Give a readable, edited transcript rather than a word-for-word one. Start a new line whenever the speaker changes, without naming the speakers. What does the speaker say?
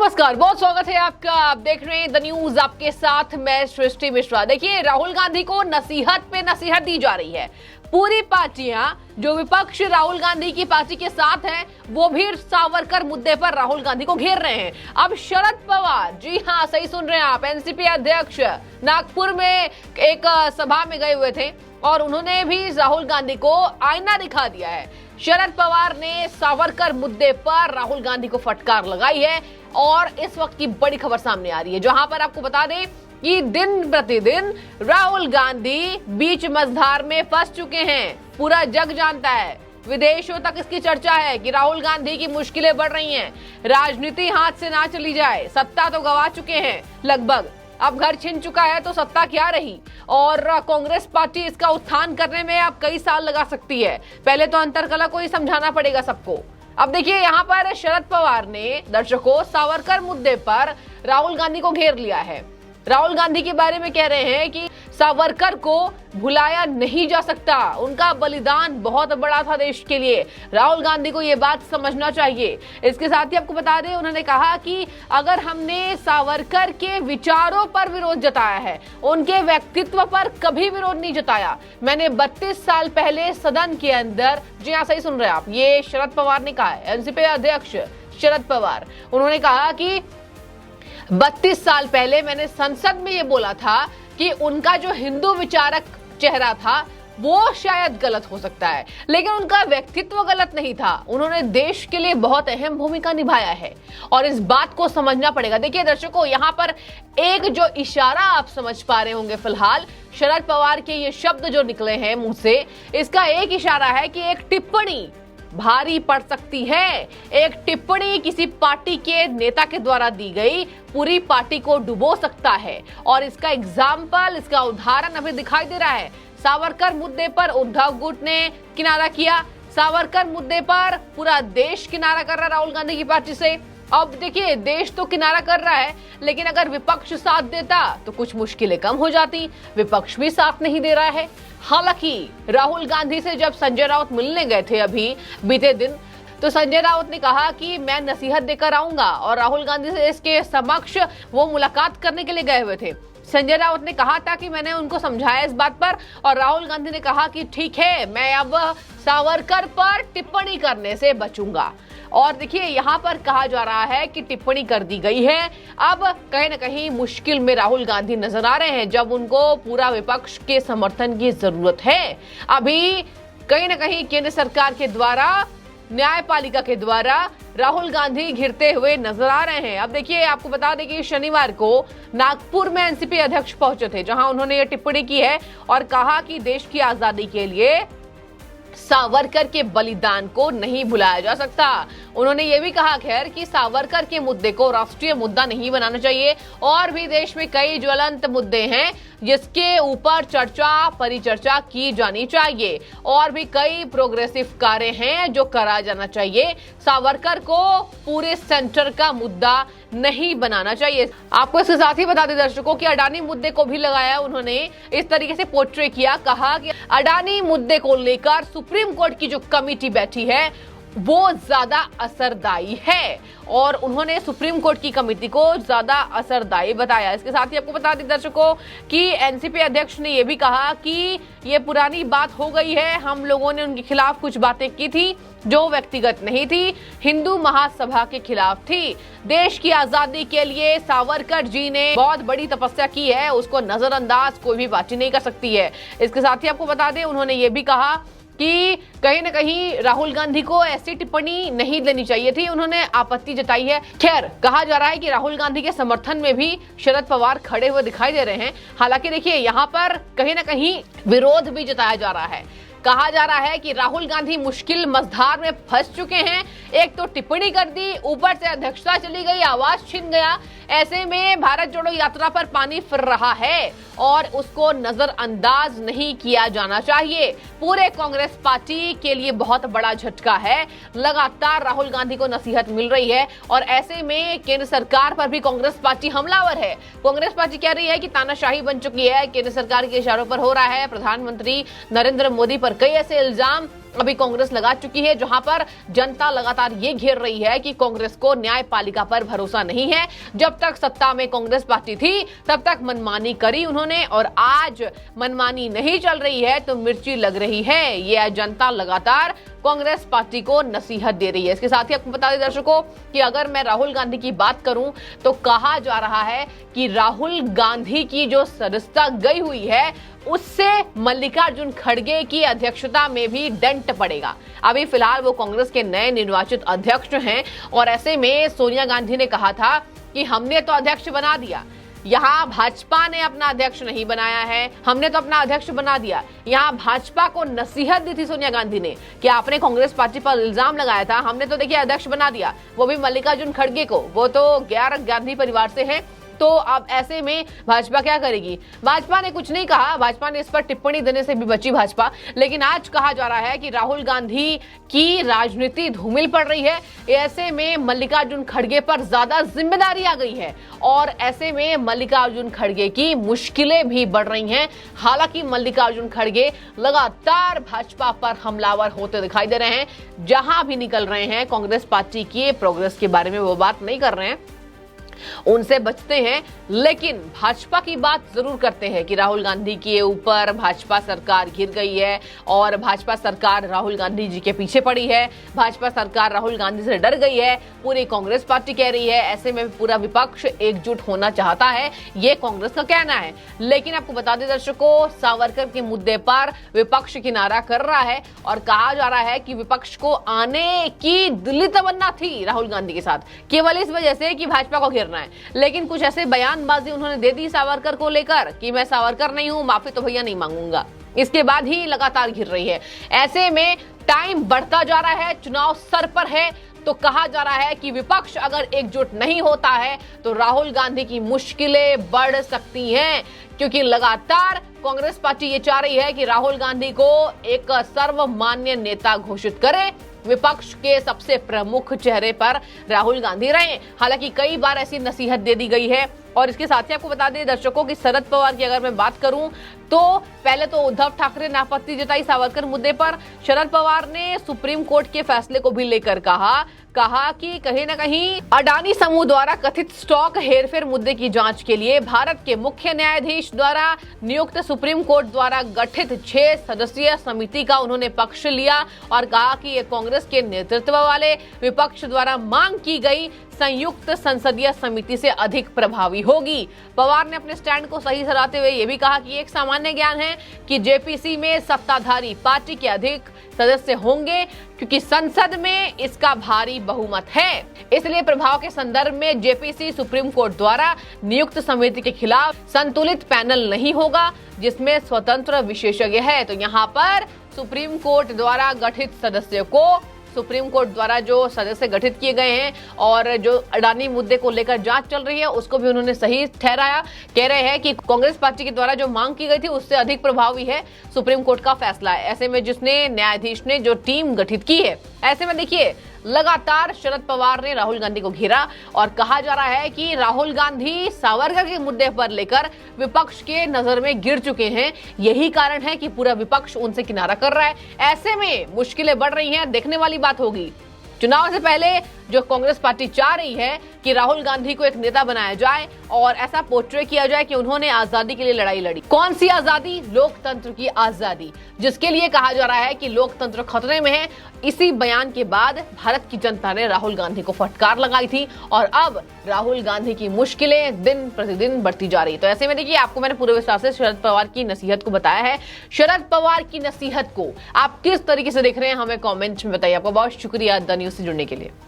नमस्कार, बहुत स्वागत है आपका। आप देख रहे हैं द न्यूज, आपके साथ मैं सृष्टि मिश्रा। देखिए, राहुल गांधी को नसीहत पे नसीहत दी जा रही है। पूरी पार्टियां जो विपक्ष राहुल गांधी की पार्टी के साथ हैं, वो भी सावरकर मुद्दे पर राहुल गांधी को घेर रहे हैं। अब शरद पवार, जी हाँ, सही सुन रहे हैं आप, एनसीपी अध्यक्ष नागपुर में एक सभा में गए हुए थे और उन्होंने भी राहुल गांधी को आईना दिखा दिया है। शरद पवार ने सावरकर मुद्दे पर राहुल गांधी को फटकार लगाई है और इस वक्त की बड़ी खबर सामने आ रही है, जहां पर आपको बता दें कि दिन प्रतिदिन राहुल गांधी बीच मझधार में फंस चुके हैं। पूरा जग जानता है, विदेशों तक इसकी चर्चा है कि राहुल गांधी की मुश्किलें बढ़ रही हैं। राजनीति हाथ से ना चली जाए, सत्ता तो गंवा चुके हैं लगभग, अब घर छिन चुका है तो सत्ता क्या रही। और कांग्रेस पार्टी इसका उत्थान करने में अब कई साल लगा सकती है। पहले तो अंतरकलह को ही समझाना पड़ेगा सबको। अब देखिए, यहाँ पर शरद पवार ने दर्शकों सावरकर मुद्दे पर राहुल गांधी को घेर लिया है। राहुल गांधी के बारे में कह रहे हैं कि सावरकर को भुलाया नहीं जा सकता, उनका बलिदान बहुत बड़ा था देश के लिए। राहुल गांधी को ये बात समझना चाहिए। इसके साथ ही आपको बता दें, उन्होंने कहा कि अगर हमने सावरकर के विचारों पर विरोध जताया है, उनके व्यक्तित्व पर कभी विरोध नहीं जताया। मैंने 32 साल पहले सदन के अंदर, जी हाँ, सही सुन रहे हैं आप, ये शरद पवार ने कहा है, एनसीपी अध्यक्ष शरद पवार, उन्होंने कहा कि 32 साल पहले मैंने संसद में ये बोला था कि उनका जो हिंदू विचारक चेहरा था वो शायद गलत हो सकता है, लेकिन उनका व्यक्तित्व गलत नहीं था। उन्होंने देश के लिए बहुत अहम भूमिका निभाया है और इस बात को समझना पड़ेगा। देखिए दर्शकों, यहाँ पर एक जो इशारा आप समझ पा रहे होंगे फिलहाल, शरद पवार के ये शब्द जो निकले हैं मुंह से, इसका एक इशारा है कि एक टिप्पणी भारी पड़ सकती है। एक टिप्पणी किसी पार्टी के नेता के द्वारा दी गई पूरी पार्टी को डुबो सकता है और इसका एग्जाम्पल, इसका उदाहरण अभी दिखाई दे रहा है। सावरकर मुद्दे पर उद्धव गुट ने किनारा किया, सावरकर मुद्दे पर पूरा देश किनारा कर रहा है राहुल गांधी की पार्टी से। अब देखिए, देश तो किनारा कर रहा है, लेकिन अगर विपक्ष साथ देता तो कुछ मुश्किलें कम हो जाती। विपक्ष भी साथ नहीं दे रहा है। हालांकि राहुल गांधी से जब संजय राउत मिलने गए थे अभी बीते दिन, तो संजय राउत ने कहा कि मैं नसीहत देकर आऊंगा और राहुल गांधी से इसके समक्ष वो मुलाकात करने के लिए गए हुए थे। संजय राउत ने कहा था कि मैंने उनको समझाया इस बात पर और राहुल गांधी ने कहा कि ठीक है, मैं अब सावरकर पर टिप्पणी करने से बचूंगा। और देखिए, यहाँ पर कहा जा रहा है कि टिप्पणी कर दी गई है। अब कहीं ना कहीं मुश्किल में राहुल गांधी नजर आ रहे हैं, जब उनको पूरा विपक्ष के समर्थन की जरूरत है। अभी कहीं ना कहीं केंद्र सरकार के द्वारा, न्यायपालिका के द्वारा राहुल गांधी घिरते हुए नजर आ रहे हैं। अब देखिए, आपको बता दें कि शनिवार को नागपुर में एनसीपी अध्यक्ष पहुंचे थे, जहां उन्होंने ये टिप्पणी की है और कहा कि देश की आजादी के लिए सावरकर के बलिदान को नहीं भुलाया जा सकता। उन्होंने ये भी कहा खैर कि सावरकर के मुद्दे को राष्ट्रीय मुद्दा नहीं बनाना चाहिए और भी देश में कई ज्वलंत मुद्दे हैं जिसके ऊपर चर्चा, परिचर्चा की जानी चाहिए और भी कई प्रोग्रेसिव कार्य हैं जो करा जाना चाहिए। सावरकर को पूरे सेंटर का मुद्दा नहीं बनाना चाहिए। आपको इसके साथ ही बता दें दर्शकों कि अडानी मुद्दे को भी लगाया उन्होंने, इस तरीके से पोर्ट्रे किया, कहा कि अडानी मुद्दे को लेकर सुप्रीम कोर्ट की जो कमेटी बैठी है वो ज्यादा असरदायी है और उन्होंने सुप्रीम कोर्ट की कमेटी को ज्यादा असरदायी बताया। इसके साथ ही आपको बता दें दर्शकों कि एनसीपी अध्यक्ष ने यह भी कहा कि ये पुरानी बात हो गई है, हम लोगों ने उनके खिलाफ कुछ बातें की थी जो व्यक्तिगत नहीं थी, हिंदू महासभा के खिलाफ थी। देश की आजादी के लिए सावरकर जी ने बहुत बड़ी तपस्या की है, उसको नजरअंदाज कोई भी पार्टी नहीं कर सकती है। इसके साथ ही आपको बता दें, उन्होंने ये भी कहा कि कहीं ना कहीं राहुल गांधी को ऐसी टिप्पणी नहीं देनी चाहिए थी, उन्होंने आपत्ति जताई है। खैर, कहा जा रहा है कि राहुल गांधी के समर्थन में भी शरद पवार खड़े हुए दिखाई दे रहे हैं। हालांकि देखिए, यहाँ पर कहीं ना कहीं विरोध भी जताया जा रहा है। कहा जा रहा है कि राहुल गांधी मुश्किल मझधार में फंस चुके हैं। एक तो टिप्पणी कर दी, ऊपर से अध्यक्षता चली गई, आवाज छिन गया। ऐसे में भारत जोड़ो यात्रा पर पानी फिर रहा है और उसको नजरअंदाज नहीं किया जाना चाहिए। पूरे कांग्रेस पार्टी के लिए बहुत बड़ा झटका है। लगातार राहुल गांधी को नसीहत मिल रही है और ऐसे में केंद्र सरकार पर भी कांग्रेस पार्टी हमलावर है। कांग्रेस पार्टी कह रही है कि तानाशाही बन चुकी है, केंद्र सरकार के इशारों पर हो रहा है। प्रधानमंत्री नरेंद्र मोदी पर कई ऐसे इल्जाम अभी कांग्रेस लगा चुकी है, जहां पर जनता लगातार ये घेर रही है कि कांग्रेस को न्यायपालिका पर भरोसा नहीं है। जब तक सत्ता में कांग्रेस पार्टी थी तब तक मनमानी करी उन्होंने, और आज मनमानी नहीं चल रही है तो मिर्ची लग रही है। ये जनता लगातार कांग्रेस पार्टी को नसीहत दे रही है। इसके साथ ही आपको बता दें दर्शकों कि अगर मैं राहुल गांधी की बात करूं तो कहा जा रहा है कि राहुल गांधी की जो सदस्यता गई हुई है उससे मल्लिकार्जुन खड़गे की अध्यक्षता में भी डेंट पड़ेगा। अभी फिलहाल वो कांग्रेस के नए निर्वाचित अध्यक्ष हैं, और ऐसे में सोनिया गांधी ने कहा था कि हमने तो अध्यक्ष बना दिया, यहाँ भाजपा ने अपना अध्यक्ष नहीं बनाया है, हमने तो अपना अध्यक्ष बना दिया। यहाँ भाजपा को नसीहत दी थी सोनिया गांधी ने कि आपने कांग्रेस पार्टी पर इल्जाम लगाया था, हमने तो देखिए अध्यक्ष बना दिया, वो भी मल्लिकार्जुन खड़गे को। वो तो गैर गांधी परिवार से है, तो अब ऐसे में भाजपा क्या करेगी? भाजपा ने कुछ नहीं कहा, भाजपा ने इस पर टिप्पणी देने से भी बची भाजपा। लेकिन आज कहा जा रहा है कि राहुल गांधी की राजनीति धूमिल पड़ रही है, ऐसे में मल्लिकार्जुन खड़गे पर ज्यादा जिम्मेदारी आ गई है, और ऐसे में मल्लिकार्जुन खड़गे की मुश्किलें भी बढ़ रही हैं। हालांकि मल्लिकार्जुन खड़गे लगातार भाजपा पर हमलावर होते दिखाई दे रहे हैं, जहां भी निकल रहे हैं कांग्रेस पार्टी की प्रोग्रेस के बारे में वो बात नहीं कर रहे हैं, उनसे बचते हैं, लेकिन भाजपा की बात जरूर करते हैं कि राहुल गांधी के ऊपर भाजपा सरकार गिर गई है और भाजपा सरकार राहुल गांधी जी के पीछे पड़ी है, भाजपा सरकार राहुल गांधी से डर गई है, पूरी कांग्रेस पार्टी कह रही है। ऐसे में पूरा विपक्ष एकजुट होना चाहता है, ये कांग्रेस का कहना है। लेकिन आपको बता दें दर्शकों, सावरकर के मुद्दे पर विपक्ष किनारा कर रहा है और कहा जा रहा है कि विपक्ष को आने की दिली तमन्ना थी राहुल गांधी के साथ, केवल इस वजह से कि भाजपा को घेरना है। लेकिन कुछ ऐसे बयानबाजी उन्होंने दे दी सावरकर को लेकर कि मैं सावरकर नहीं हूं, माफी तो भैया नहीं मांगूंगा। इसके बाद ही लगातार घिर रही है। ऐसे में टाइम बढ़ता जा रहा है, चुनाव सर पर है, तो कहा जा रहा है कि विपक्ष अगर एकजुट नहीं होता है तो राहुल गांधी की मुश्किलें बढ़ सकती हैं, क्योंकि लगातार कांग्रेस पार्टी ये चाह रही है कि राहुल गांधी को एक सर्वमान्य नेता घोषित करे, विपक्ष के सबसे प्रमुख चेहरे पर राहुल गांधी रहे। हालांकि कई बार ऐसी नसीहत दे दी गई है। और इसके साथ ही आपको बता दें दर्शकों कि शरद पवार की अगर मैं बात करूं तो पहले तो उद्धव ठाकरे ने आपत्ति जताई सावरकर मुद्दे पर। शरद पवार ने सुप्रीम कोर्ट के फैसले को भी लेकर कहा कि कहीं न कहीं अडानी समूह द्वारा कथित स्टॉक हेरफेर मुद्दे की जांच के लिए भारत के मुख्य न्यायाधीश द्वारा नियुक्त सुप्रीम कोर्ट द्वारा गठित 6 सदस्यीय समिति का उन्होंने पक्ष लिया और कहा कि ये कांग्रेस के नेतृत्व वाले विपक्ष द्वारा मांग की गई संयुक्त संसदीय समिति से अधिक प्रभावी होगी। पवार ने अपने स्टैंड को सही ठहराते हुए यह भी कहा कि एक सामान्य ज्ञान है कि जेपीसी में सत्ताधारी पार्टी के अधिक सदस्य होंगे, क्योंकि संसद में इसका भारी बहुमत है। इसलिए प्रभाव के संदर्भ में जेपीसी सुप्रीम कोर्ट द्वारा नियुक्त समिति के खिलाफ संतुलित पैनल नहीं होगा जिसमें स्वतंत्र विशेषज्ञ है। तो यहाँ पर सुप्रीम कोर्ट द्वारा गठित सदस्यों को, सुप्रीम कोर्ट द्वारा जो सदस्य गठित किए गए हैं और जो अडानी मुद्दे को लेकर जांच चल रही है उसको भी उन्होंने सही ठहराया। कह रहे हैं कि कांग्रेस पार्टी के द्वारा जो मांग की गई थी उससे अधिक प्रभावी है सुप्रीम कोर्ट का फैसला है। ऐसे में जिसने न्यायाधीश ने जो टीम गठित की है, ऐसे में देखिए लगातार शरद पवार ने राहुल गांधी को घेरा और कहा जा रहा है कि राहुल गांधी सावरकर के मुद्दे पर लेकर विपक्ष के नजर में गिर चुके हैं। यही कारण है कि पूरा विपक्ष उनसे किनारा कर रहा है। ऐसे में मुश्किलें बढ़ रही हैं, देखने वाली बात होगी। चुनाव से पहले जो कांग्रेस पार्टी चाह रही है कि राहुल गांधी को एक नेता बनाया जाए और ऐसा पोर्ट्रे किया जाए कि उन्होंने आजादी के लिए लड़ाई लड़ी। कौन सी आजादी? लोकतंत्र की आजादी, जिसके लिए कहा जा रहा है कि लोकतंत्र खतरे में है। इसी बयान के बाद भारत की जनता ने राहुल गांधी को फटकार लगाई थी और अब राहुल गांधी की मुश्किलें दिन प्रतिदिन बढ़ती जा रही। तो ऐसे में देखिए, आपको मैंने पूरे विस्तार से शरद पवार की नसीहत को बताया है। शरद पवार की नसीहत को आप किस तरीके से देख रहे हैं हमें कॉमेंट में बताइए। आपका बहुत शुक्रिया द न्यूज़ से जुड़ने के लिए।